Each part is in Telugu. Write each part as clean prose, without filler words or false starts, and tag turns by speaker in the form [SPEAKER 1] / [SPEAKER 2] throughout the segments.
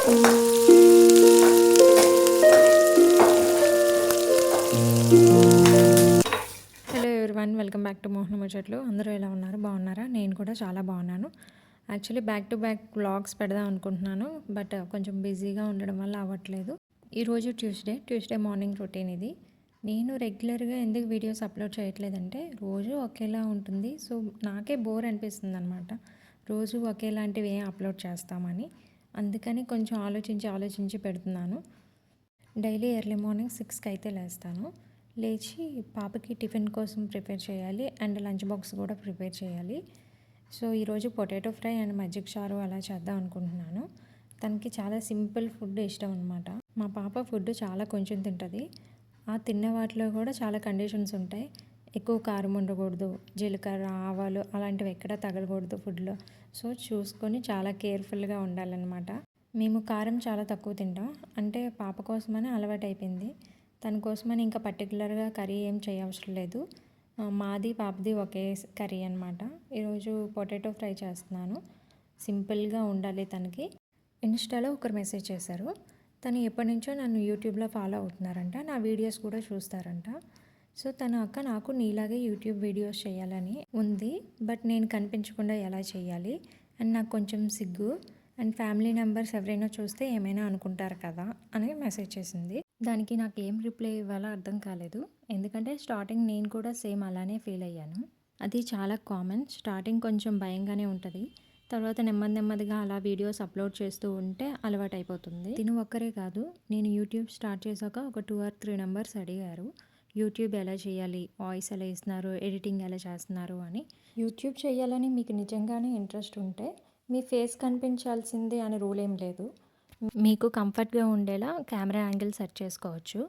[SPEAKER 1] Hello everyone, welcome back to Mohana Muchatlu. అందరూ ఎలా ఉన్నారు? బాగున్నారా? నేను కూడా చాలా బాగున్నాను. Actually back to back vlogs పెడదాం అనుకుంటున్నాను, బట్ కొంచెం బిజీగా ఉండడం వల్ల అవ్వట్లేదు. ఈరోజు ట్యూస్డే మార్నింగ్ రొటీన్ ఇది. నేను రెగ్యులర్గా ఎందుకు వీడియోస్ అప్లోడ్ చేయట్లేదంటే రోజు ఒకేలా ఉంటుంది. సో నాకే బోర్ అనిపిస్తుంది అనమాట, రోజు ఒకేలాంటివి ఏం అప్లోడ్ చేస్తామని. అందుకని కొంచెం ఆలోచించి పెడుతున్నాను. డైలీ ఎర్లీ మార్నింగ్ 6కి అయితే లేస్తాను. లేచి పాపకి టిఫిన్ కోసం ప్రిపేర్ చేయాలి అండ్ లంచ్ బాక్స్ కూడా ప్రిపేర్ చేయాలి. సో ఈరోజు పొటాటో ఫ్రై అండ్ మజ్జిగ చారు అలా చేద్దాం అనుకుంటున్నాను. తనకి చాలా సింపుల్ ఫుడ్ ఇష్టం అనమాట. మా పాప ఫుడ్ చాలా కొంచెం తింటుంది. ఆ తిన్న వాటిలో కూడా చాలా కండిషన్స్ ఉంటాయి. ఎక్కువ కారం ఉండకూడదు, జీలకర్ర ఆవాలు అలాంటివి ఎక్కడా తగలకూడదు ఫుడ్లో. సో చూసుకొని చాలా కేర్ఫుల్గా ఉండాలన్నమాట. మేము కారం చాలా తక్కువ తింటాం, అంటే పాప కోసమని అలవాటు అయిపోయింది. తన కోసమని ఇంకా పర్టికులర్గా కర్రీ ఏం చేయవసరం లేదు. మాది పాపది ఒకే కర్రీ అనమాట. ఈరోజు పొటాటో ఫ్రై చేస్తున్నాను. సింపుల్గా ఉండాలి తనకి. ఇన్స్టాలో ఒకరు మెసేజ్ చేశారు. తను ఎప్పటి నుంచో నన్ను యూట్యూబ్లో ఫాలో అవుతున్నారంట, నా వీడియోస్ కూడా చూస్తారంట. సో తన అక్క నాకు నీలాగే యూట్యూబ్ వీడియోస్ చేయాలని ఉంది, బట్ నేను కనిపించకుండా ఎలా చేయాలి అండ్ నాకు కొంచెం సిగ్గు అండ్ ఫ్యామిలీ మెంబర్స్ ఎవరైనా చూస్తే ఏమైనా అనుకుంటారు కదా అని మెసేజ్ చేసింది. దానికి నాకు ఏం రిప్లై ఇవ్వాలో అర్థం కాలేదు, ఎందుకంటే స్టార్టింగ్ నేను కూడా సేమ్ అలానే ఫీల్ అయ్యాను. అది చాలా కామన్. స్టార్టింగ్ కొంచెం భయంగానే ఉంటుంది, తర్వాత నెమ్మదిగా అలా వీడియోస్ అప్లోడ్ చేస్తూ ఉంటే అలవాటు అయిపోతుంది. తిను ఒక్కరే కాదు, నేను యూట్యూబ్ స్టార్ట్ చేశాక ఒక 2 or 3 మెంబర్స్ అడిగారు యూట్యూబ్ ఎలా చేయాలి, వాయిస్ ఎలా ఇస్తున్నారు, ఎడిటింగ్ ఎలా చేస్తున్నారు అని. యూట్యూబ్ చేయాలని మీకు నిజంగానే ఇంట్రెస్ట్ ఉంటే మీ ఫేస్ కనిపించాల్సిందే అని రూల్ ఏం లేదు. మీకు కంఫర్ట్గా ఉండేలా కెమెరా యాంగిల్ సెట్ చేసుకోవచ్చు.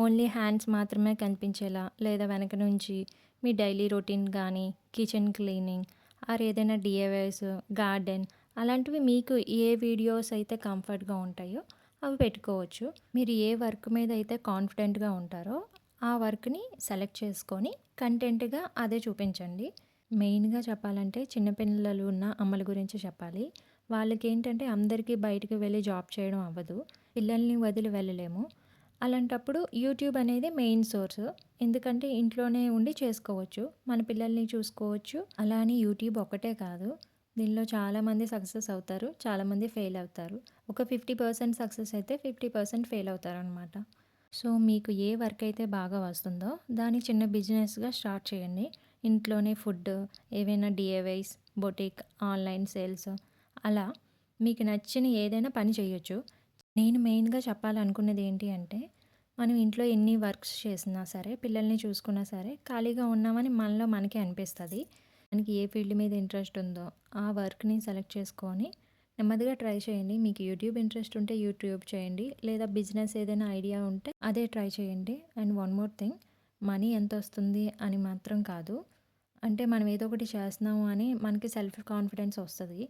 [SPEAKER 1] ఓన్లీ హ్యాండ్స్ మాత్రమే కనిపించేలా, లేదా వెనక నుంచి మీ డైలీ రొటీన్ కానీ కిచెన్ క్లీనింగ్ ఆర్ ఏదైనా డిఐవైస్, గార్డెన్ అలాంటివి మీకు ఏ వీడియోస్ అయితే కంఫర్ట్గా ఉంటాయో అవి పెట్టుకోవచ్చు. మీరు ఏ వర్క్ మీద అయితే కాన్ఫిడెంట్గా ఉంటారో ఆ వర్క్ని సెలెక్ట్ చేసుకొని కంటెంట్గా అదే చూపించండి. మెయిన్గా చెప్పాలంటే చిన్నపిల్లలు ఉన్న అమ్మల గురించి చెప్పాలి. వాళ్ళకి ఏంటంటే అందరికీ బయటకు వెళ్ళి జాబ్ చేయడం అవ్వదు, పిల్లల్ని వదిలి వెళ్ళలేము. అలాంటప్పుడు యూట్యూబ్ అనేది మెయిన్ సోర్స్, ఎందుకంటే ఇంట్లోనే ఉండి చేసుకోవచ్చు, మన పిల్లల్ని చూసుకోవచ్చు. అలా అని యూట్యూబ్ ఒకటే కాదు, దీనిలో చాలామంది సక్సెస్ అవుతారు, చాలామంది ఫెయిల్ అవుతారు. ఒక 50% సక్సెస్ అయితే 50% ఫెయిల్ అవుతారు అనమాట. సో మీకు ఏ వర్క్ అయితే బాగా వస్తుందో దాన్ని చిన్న బిజినెస్గా స్టార్ట్ చేయండి. ఇంట్లోనే ఫుడ్, ఏవైనా డిఐవైస్, బొటిక్, ఆన్లైన్ సేల్స్, అలా మీకు నచ్చిన ఏదైనా పని చేయొచ్చు. నేను మెయిన్గా చెప్పాలనుకున్నది ఏంటి అంటే, మనం ఇంట్లో ఎన్ని వర్క్స్ చేసినా సరే, పిల్లల్ని చూసుకున్నా సరే, ఖాళీగా ఉన్నామని మనలో మనకే అనిపిస్తుంది. మనకి ఏ ఫీల్డ్ మీద ఇంట్రెస్ట్ ఉందో ఆ వర్క్ని సెలెక్ట్ చేసుకొని నెమ్మదిగా ట్రై చేయండి. మీకు యూట్యూబ్ ఇంట్రెస్ట్ ఉంటే యూట్యూబ్ చేయండి, లేదా బిజినెస్ ఏదైనా ఐడియా ఉంటే అదే ట్రై చేయండి. And one more thing, money ఎంత వస్తుంది అని మాత్రం కాదు, అంటే మనం ఏదో ఒకటి చేస్తున్నాము అని మనకి సెల్ఫ్ కాన్ఫిడెన్స్ వస్తుంది.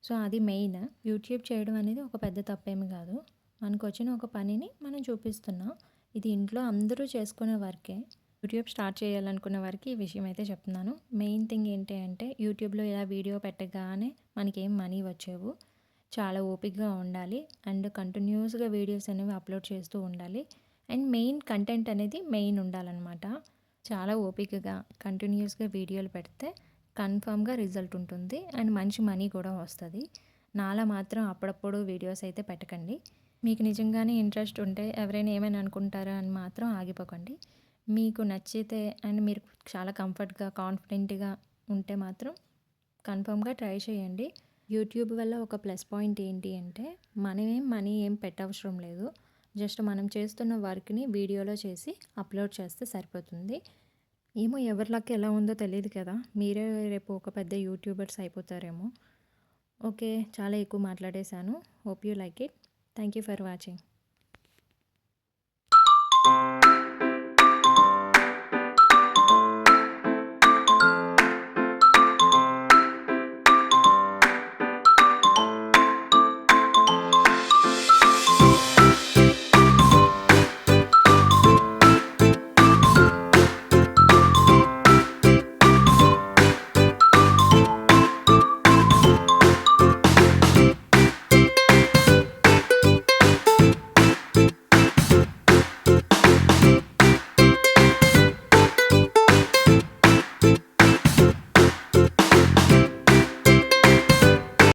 [SPEAKER 1] సో అది మెయిన్. యూట్యూబ్ చేయడం అనేది ఒక పెద్ద తప్పేమి కాదు, మనకు వచ్చిన ఒక పనిని మనం చూపిస్తున్నాం. ఇది ఇంట్లో అందరూ చేసుకునే వర్కే. యూట్యూబ్ స్టార్ట్ చేయాలనుకునే వారికి ఈ విషయం అయితే చెప్తున్నాను. మెయిన్ థింగ్ ఏంటి అంటే, యూట్యూబ్లో ఇలా వీడియో పెట్టగానే మనకేం మనీ వచ్చేవు. చాలా ఓపికగా ఉండాలి అండ్ కంటిన్యూస్గా వీడియోస్ అనేవి అప్లోడ్ చేస్తూ ఉండాలి. అండ్ మెయిన్ కంటెంట్ అనేది మెయిన్ ఉండాలన్నమాట. చాలా ఓపికగా కంటిన్యూస్గా వీడియోలు పెడితే కన్ఫామ్గా రిజల్ట్ ఉంటుంది అండ్ మంచి మనీ కూడా వస్తుంది. నాలా మాత్రం అప్పుడప్పుడు వీడియోస్ అయితే పెట్టకండి. మీకు నిజంగానే ఇంట్రెస్ట్ ఉంటే ఎవరైనా ఏమైనా అనుకుంటారా అని మాత్రం ఆగిపోకండి. మీకు నచ్చితే అండ్ మీరు చాలా కంఫర్ట్గా కాన్ఫిడెంట్గా ఉంటే మాత్రం కన్ఫామ్గా ట్రై చేయండి. యూట్యూబ్ వల్ల ఒక ప్లస్ పాయింట్ ఏంటి అంటే, మనమేం మనీ ఏం పెట్టవసరం లేదు. జస్ట్ మనం చేస్తున్న వర్క్ని వీడియోలో చేసి అప్లోడ్ చేస్తే సరిపోతుంది. ఏమో ఎవరి లక్ ఎలా ఉందో తెలియదు కదా, మీరే రేపు ఒక పెద్ద యూట్యూబర్స్ అయిపోతారేమో. ఓకే, చాలా ఎక్కువ మాట్లాడేశాను. Hope you like it. Thank you for watching.